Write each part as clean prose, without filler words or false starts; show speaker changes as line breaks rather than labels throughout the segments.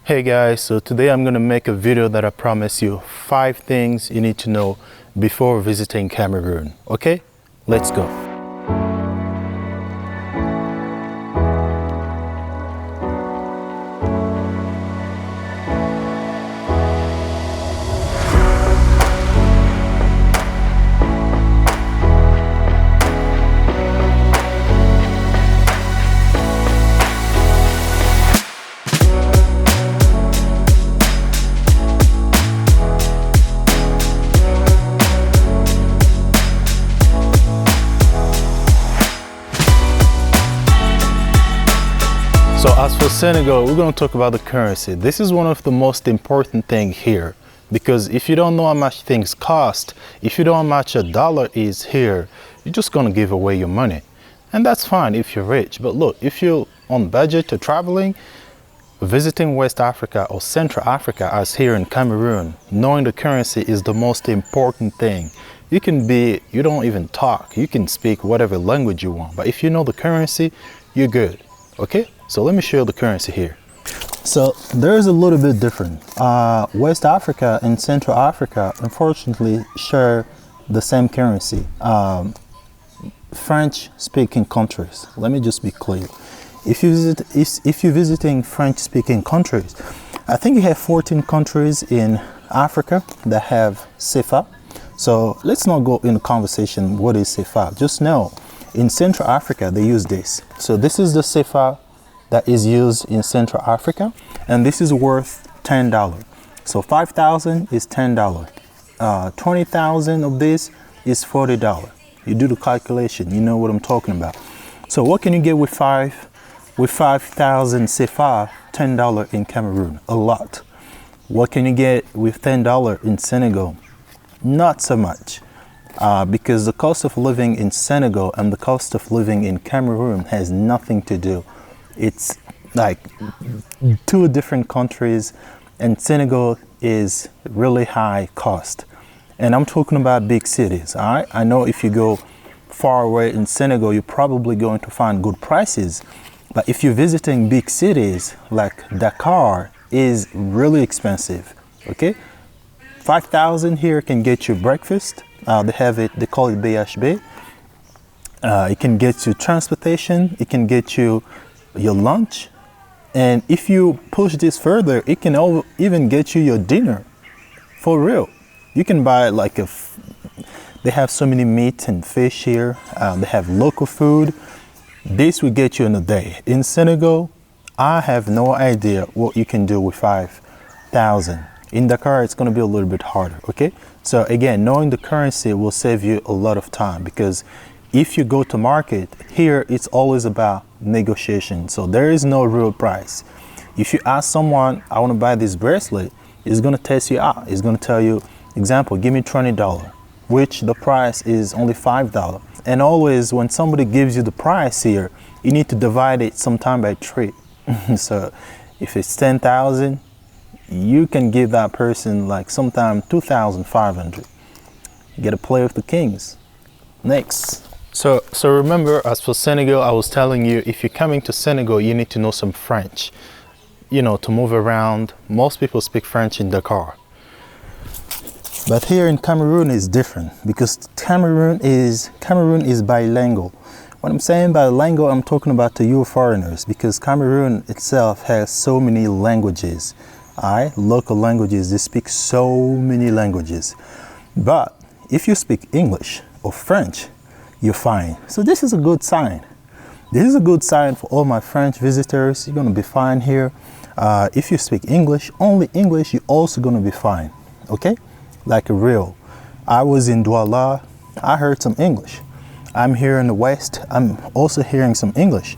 Hey guys, so today I'm going to make a video that I promise you 5 things you need to know before visiting Cameroon. Okay, let's go. So as for Senegal, we're going to talk about the currency. This is one of the most important things here, because if you don't know how much things cost, if you don't know how much a dollar is here, you're just going to give away your money. And that's fine if you're rich. But look, if you're on budget or traveling, visiting West Africa or Central Africa as here in Cameroon, knowing the currency is the most important thing. You don't even talk, you can speak whatever language you want, but if you know the currency, you're good. Okay, so let me show you the currency here. So there's a little bit different. West Africa and Central Africa unfortunately share the same currency. French speaking countries, let me just be clear. If you're visiting French speaking countries, I think you have 14 countries in Africa that have CFA. So let's not go in the conversation what is CFA. Just know in Central Africa they use this. So this is the CFA that is used in Central Africa, and this is worth $10. So 5,000 is $10. 20,000 of this is $40. You do the calculation, you know what I'm talking about. So what can you get with 5,000 CFA? $10 in Cameroon, a lot. What can you get with $10 in Senegal? Not so much, because the cost of living in Senegal and the cost of living in Cameroon has nothing to do. It's like 2 different countries, and Senegal is really high cost. And I'm talking about big cities, all right? I know if you go far away in Senegal, you're probably going to find good prices. But if you're visiting big cities like Dakar, is really expensive, okay? 5,000 here can get you breakfast. They call it BHB. It can get you transportation. It can get you your lunch. And if you push this further, it can even get you your dinner, for real. You can buy they have so many meat and fish here. They have local food. This will get you in a day. In Senegal, I have no idea what you can do with 5,000. In Dakar, it's going to be a little bit harder, okay? So again, knowing the currency will save you a lot of time, because if you go to market, here it's always about negotiation. So there is no real price. If you ask someone, I want to buy this bracelet, it's going to test you out. It's going to tell you, example, give me $20, which the price is only $5. And always when somebody gives you the price here, you need to divide it sometime by 3. So if it's 10,000, you can give that person like sometime 2,500. You get to play with the kings. Next. So remember, as for Senegal, I was telling you, if you're coming to Senegal, you need to know some French, you know, to move around. Most people speak French in Dakar. But here in Cameroon is different, because Cameroon is bilingual. When I'm saying bilingual, I'm talking about to you foreigners, because Cameroon itself has so many languages. Local languages, they speak so many languages. But if you speak English or French, you're fine. So this is a good sign. This is a good sign for all my French visitors. You're going to be fine here. If you speak English, only English, you're also going to be fine. Okay? Like a real. I was in Douala. I heard some English. I'm here in the West. I'm also hearing some English.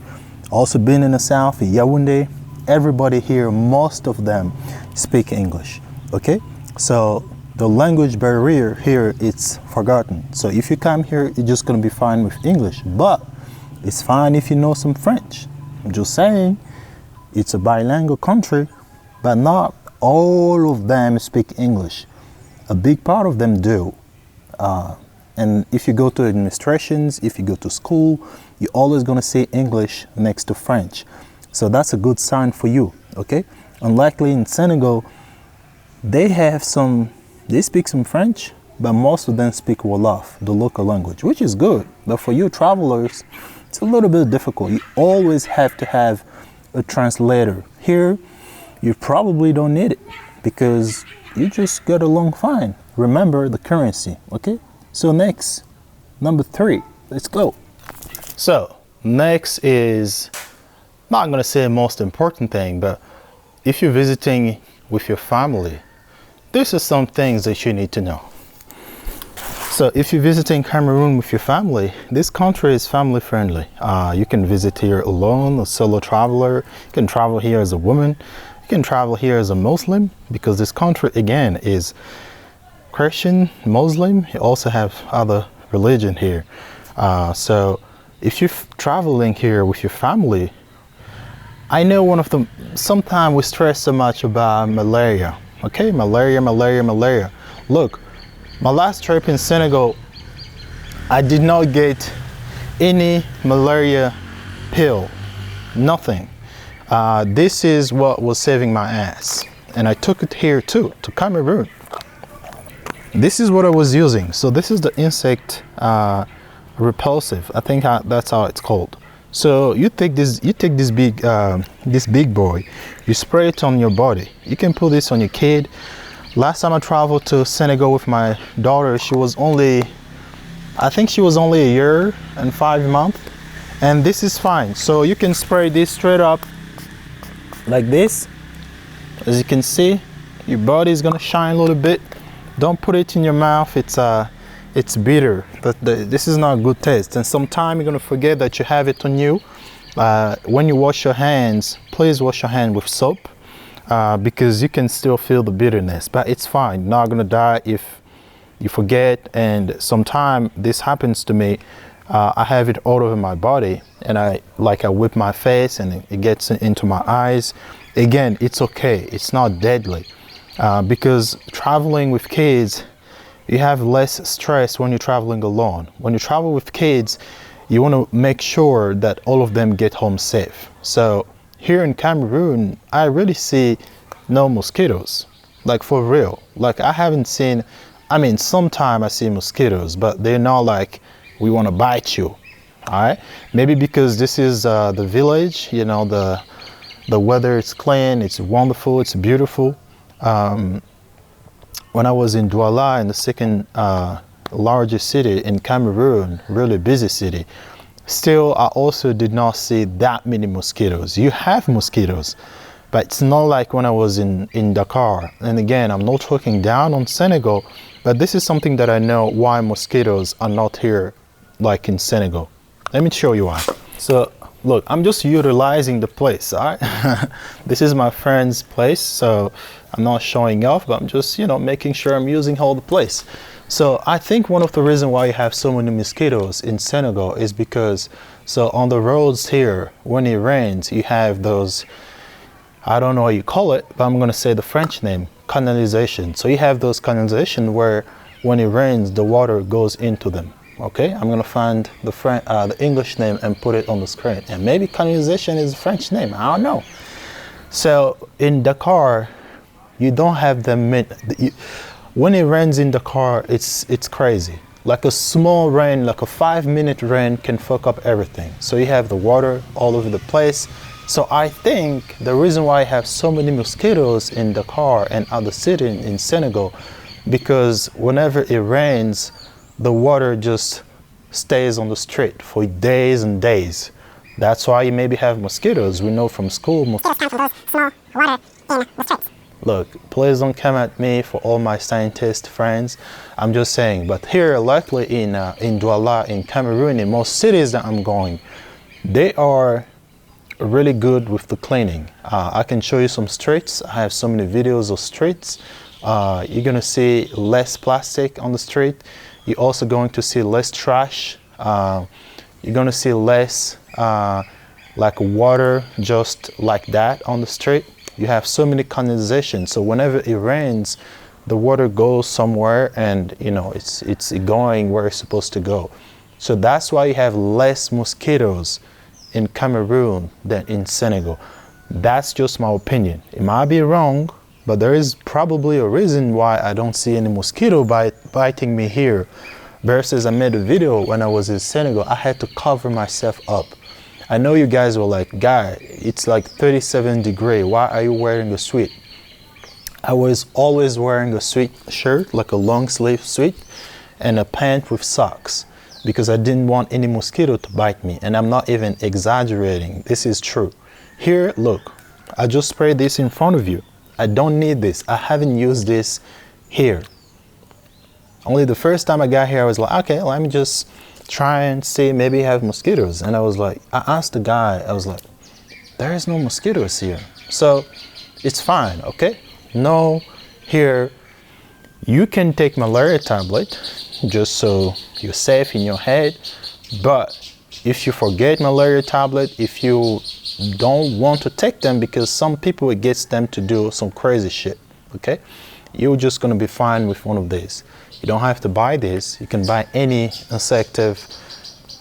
Also been in the South, in Yaoundé. Everybody here, most of them speak English. Okay? So the language barrier here, it's forgotten. So if you come here, you're just going to be fine with English. But it's fine if you know some French. I'm just saying, it's a bilingual country, but not all of them speak English. A big part of them do. And if you go to administrations, if you go to school, you're always going to see English next to French. So that's a good sign for you, okay? Unlikely in Senegal, they speak some French, but most of them speak Wolof, the local language, which is good. But for you travelers, it's a little bit difficult. You always have to have a translator. Here, you probably don't need it because you just get along fine. Remember the currency, okay? So next, number 3, let's go. So next is, not gonna say the most important thing, but if you're visiting with your family, these are some things that you need to know. So if you're visiting Cameroon with your family, this country is family friendly. You can visit here alone, a solo traveler. You can travel here as a woman. You can travel here as a Muslim, because this country again is Christian, Muslim. You also have other religion here. So if you're traveling here with your family, I know sometimes we stress so much about malaria. Okay, malaria. Look, my last trip in Senegal, I did not get any malaria pill, nothing. This is what was saving my ass. And I took it here too, to Cameroon. This is what I was using. So this is the insect repulsive. I think that's how it's called. So you take this big boy, you spray it on your body. You can put this on your kid. Last time I traveled to Senegal with my daughter, I think she was only a year and 5 months, and this is fine. So you can spray this straight up like this. As you can see, your body is gonna shine a little bit. Don't put it in your mouth. It's bitter, but this is not a good taste, and sometime you're gonna forget that you have it on you. When you wash your hands, please wash your hand with soap, because you can still feel the bitterness, but it's fine. You're not gonna die if you forget. And sometime this happens to me. I have it all over my body, and I whip my face and it gets into my eyes. Again, it's okay, it's not deadly, because traveling with kids, you have less stress when you're traveling alone. When you travel with kids, you want to make sure that all of them get home safe. So here in Cameroon, I really see no mosquitoes, like for real. Like I haven't seen, sometimes I see mosquitoes, but they're not like, we want to bite you, all right? Maybe because this is the village, you know, the weather is clean, it's wonderful, it's beautiful. When I was in Douala, in the second largest city in Cameroon, really busy city, still I also did not see that many mosquitoes. You have mosquitoes, but it's not like when I was in Dakar. And again, I'm not talking down on Senegal, but this is something that I know why mosquitoes are not here like in Senegal. Let me show you why. So look, I'm just utilizing the place, all right? This is my friend's place, so I'm not showing off, but I'm just, making sure I'm using all the place. So I think one of the reasons why you have so many mosquitoes in Senegal is because, so on the roads here, when it rains, you have those, I don't know what you call it, but I'm gonna say the French name, canalization. So you have those canalization where when it rains, the water goes into them. Okay, I'm gonna find the English name and put it on the screen. And maybe canalization is a French name, I don't know. So in Dakar, you don't have them. When it rains in Dakar, it's crazy. Like a small rain, like a 5-minute rain can fuck up everything. So you have the water all over the place. So I think the reason why I have so many mosquitoes in Dakar and other cities in Senegal, because whenever it rains, the water just stays on the street for days and days. That's why you maybe have mosquitoes. We know from school. Mosquitoes come from those small water in the streets. Look, please don't come at me for all my scientist friends. I'm just saying, but here, likely in Douala, in Cameroon, in most cities that I'm going, they are really good with the cleaning. I can show you some streets. I have so many videos of streets. You're gonna see less plastic on the street. You're also going to see less trash. You're gonna see less like water just like that on the street. You have so many canalization, so whenever it rains, the water goes somewhere, and it's going where it's supposed to go. So that's why you have less mosquitoes in Cameroon than in Senegal. That's just my opinion. It might be wrong, but there is probably a reason why I don't see any mosquito biting me here. Versus I made a video when I was in Senegal, I had to cover myself up. I know you guys were like, guy, it's like 37 degrees. Why are you wearing a sweat? I was always wearing a sweat shirt, like a long sleeve sweat, and a pant with socks, because I didn't want any mosquito to bite me. And I'm not even exaggerating. This is true. Here, look, I just sprayed this in front of you. I don't need this. I haven't used this here. Only the first time I got here, I was like, okay, let me just try and see, maybe have mosquitoes. And I was like, I asked the guy, I was like, there is no mosquitoes here. So it's fine, okay? No, here, you can take malaria tablet just so you're safe in your head. But if you forget malaria tablet, if you don't want to take them, because some people, it gets them to do some crazy shit, okay? You're just gonna be fine with one of these. You don't have to buy this. You can buy any insective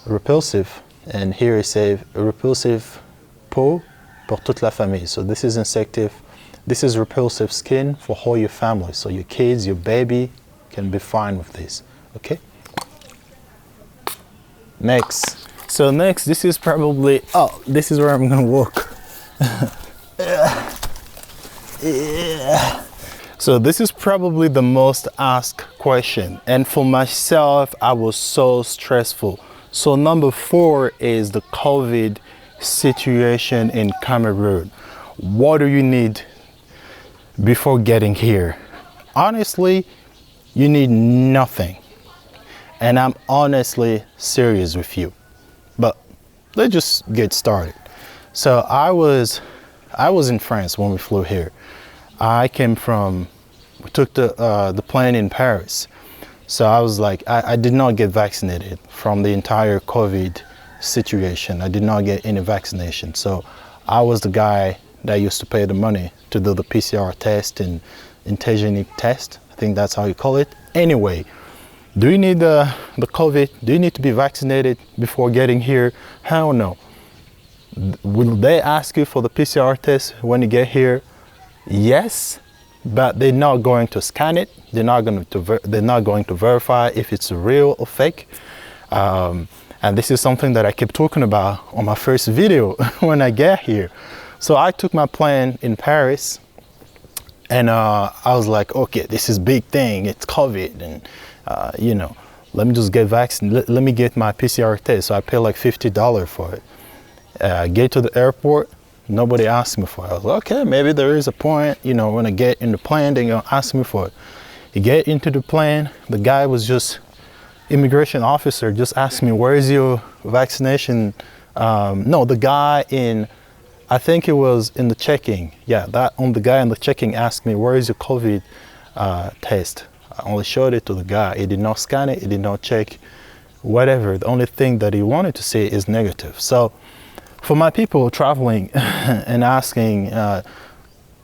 repulsive. And here it says repulsive peau pour toute la famille. So this is insective. This is repulsive skin for all your family. So your kids, your baby can be fine with this. Okay. Next. So next, this is probably, oh, this is where I'm gonna walk. Yeah. So this is probably the most asked question. And for myself, I was so stressful. So number 4 is the COVID situation in Cameroon. What do you need before getting here? Honestly, you need nothing. And I'm honestly serious with you. But let's just get started. So I was in France when we flew here. I came from, we took the plane in Paris. So I was like, I did not get vaccinated from the entire COVID situation. I did not get any vaccination. So I was the guy that used to pay the money to do the PCR test and antigenic test. I think that's how you call it. Anyway, do you need the COVID? Do you need to be vaccinated before getting here? Hell no. Will they ask you for the PCR test when you get here? Yes, but they're not going to scan it. They're not going to verify if it's real or fake. And this is something that I keep talking about on my first video when I get here. So I took my plane in Paris, and I was like, okay, this is big thing. It's COVID, and you know, let me just get vaccinated. Let me get my PCR test. So I paid like $50 for it. Get to the airport. Nobody asked me for it. I was like, okay, maybe there is a point, you know, when I get in the plane, they're gonna ask me for it. You get into the plane, the guy was just, immigration officer just asked me, where is your vaccination? No, the guy in, I think it was in the checking. Yeah, the guy in the checking asked me, where is your COVID test? I only showed it to the guy. He did not scan it, he did not check, whatever. The only thing that he wanted to say is negative. So, for my people traveling and asking,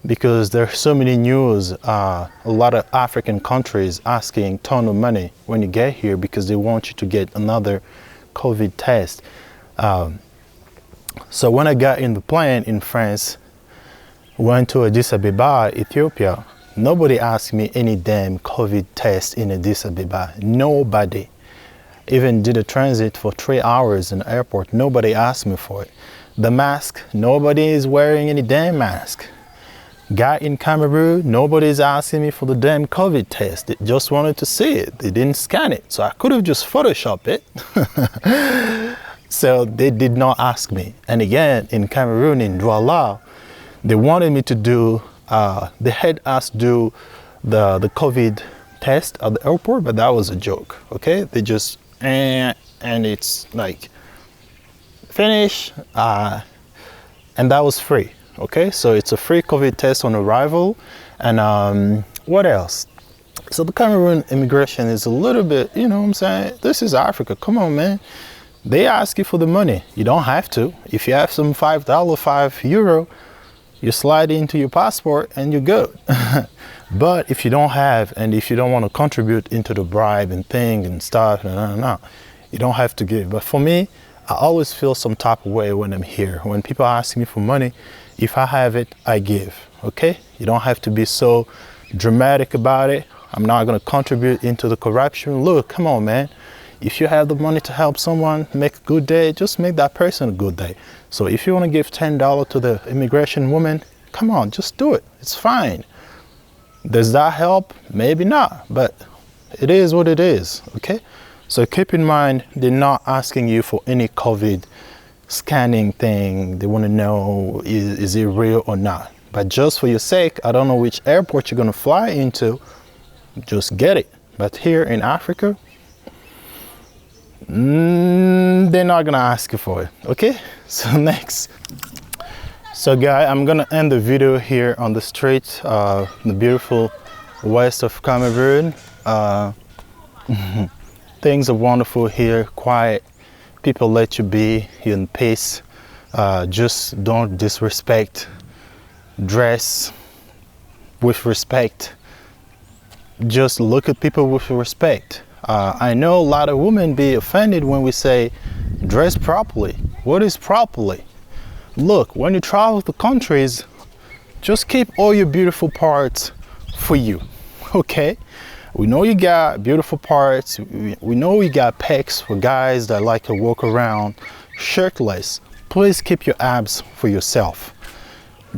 because there's so many news, a lot of African countries asking a ton of money when you get here because they want you to get another COVID test. So when I got in the plane in France, went to Addis Ababa, Ethiopia, nobody asked me any damn COVID test in Addis Ababa. Nobody. Even did a transit for 3 hours in the airport. Nobody asked me for it. The mask, nobody is wearing any damn mask. Guy in Cameroon, nobody's asking me for the damn COVID test. They just wanted to see it. They didn't scan it. So I could have just Photoshopped it. So they did not ask me. And again, in Cameroon, in Douala, they wanted me to do, they had us do the COVID test at the airport, but that was a joke, okay? They just, and it's like, finish, and that was free, okay? So it's a free COVID test on arrival. And what else? So the Cameroon immigration is a little bit, you know what I'm saying? This is Africa, come on, man. They ask you for the money. You don't have to. If you have some $5, €5, you slide into your passport and you're good. But if you don't have, and if you don't want to contribute into the bribe and thing and stuff, you don't have to give. But for me, I always feel some type of way when I'm here. When people ask me for money, If I have it, I give. Okay, you don't have to be so dramatic about it. I'm not going to contribute into the corruption. Look, come on, man. If you have the money to help someone make a good day, just make that person a good day. So if you want to give $10 to the immigration woman, come on, just do it. It's fine. Does that help? Maybe not, but it is what it is. Okay, so keep in mind, they're not asking you for any COVID scanning thing. They want to know, is it real or not? But just for your sake, I don't know which airport you're going to fly into, just get it. But here in Africa, they're not going to ask you for it. Okay, so next. So guys, I'm going to end the video here on the street, the beautiful west of Cameroon. Things are wonderful here, quiet. People let you be in peace. Just don't disrespect. Dress with respect. Just look at people with respect. I know a lot of women be offended when we say dress properly. What is properly? Look, when you travel to countries, just keep all your beautiful parts for you. Okay? We know you got beautiful parts. We know you got pecs for guys that like to walk around shirtless. Please keep your abs for yourself.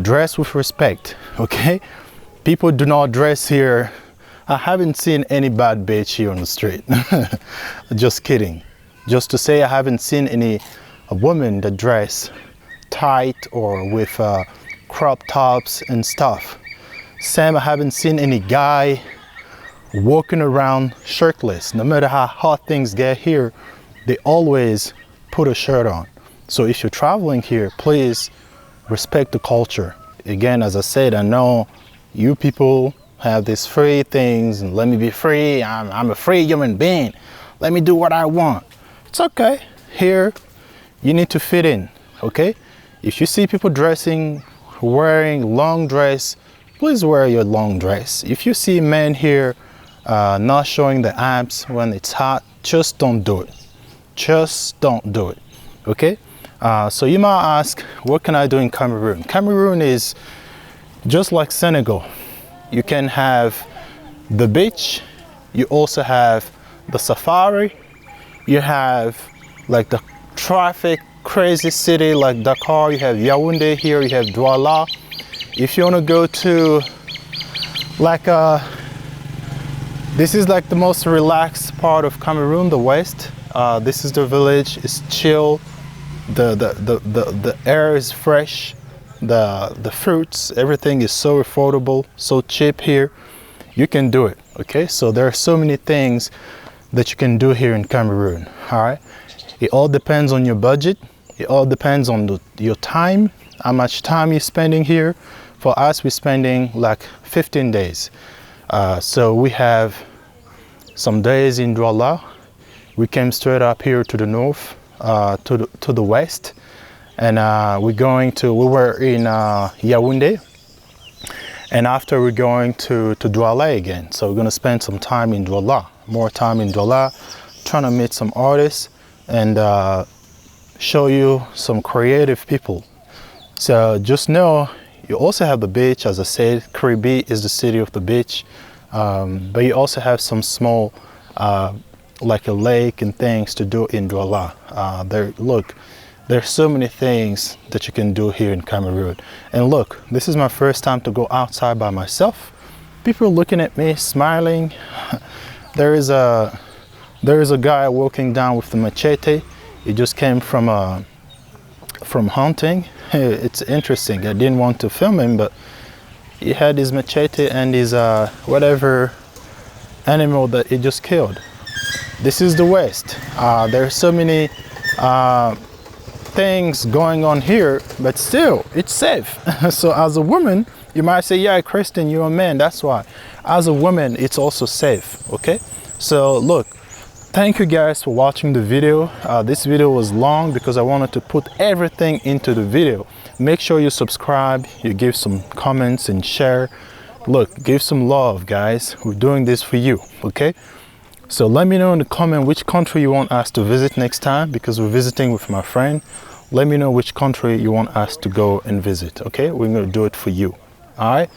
Dress with respect, okay? People do not dress here. I haven't seen any bad bitch here on the street. Just kidding. Just to say, I haven't seen any woman that dress tight or with crop tops and stuff. Sam, I haven't seen any guy walking around shirtless. No matter how hot things get here, they always put a shirt on. So if you're traveling here, please respect the culture. Again, as I said, I know you people have these free things and let me be free. I'm a free human being. Let me do what I want. It's okay. Here, you need to fit in, okay? If you see people dressing, wearing long dress, please wear your long dress. If you see men here not showing the abs when it's hot, just don't do it. Just don't do it, okay? So you might ask, what can I do in Cameroon? Cameroon is just like Senegal. You can have the beach, you also have the safari, you have like the traffic crazy city like Dakar, you have Yaoundé here, you have Douala. If you want to go to like this is like the most relaxed part of Cameroon, the west. This is the village, it's chill. The air is fresh, the fruits, everything is so affordable, so cheap here. You can do it, okay? So there are so many things that you can do here in Cameroon, all right? It all depends on your budget. It all depends on your time, how much time you're spending here. For us, we're spending like 15 days. So we have some days in Douala. We came straight up here to the north. To the west, and we were in Yaoundé, and after we're going to Douala again. So we're going to spend some time in Douala, more time in Douala, trying to meet some artists and show you some creative people. So just know you also have the beach. As I said, Kribi is the city of the beach, but you also have some small like a lake and things to do in Douala. There's so many things that you can do here in Cameroon. And look, this is my first time to go outside by myself. People are looking at me, smiling. There is a guy walking down with the machete. He just came from hunting. It's interesting. I didn't want to film him, but he had his machete and his whatever animal that he just killed. This is the West. There are so many things going on here, but still, it's safe. So as a woman, you might say, yeah, Kristen, you're a man, that's why. As a woman, it's also safe, okay? So look, thank you guys for watching the video. This video was long because I wanted to put everything into the video. Make sure you subscribe, you give some comments and share. Look, give some love, guys. We're doing this for you, okay? So let me know in the comment which country you want us to visit next time, because we're visiting with my friend. let me know which country you want us to go and visit. Okay, we're going to do it for you. All right,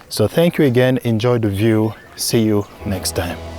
so thank you again. Enjoy the view. See you next time.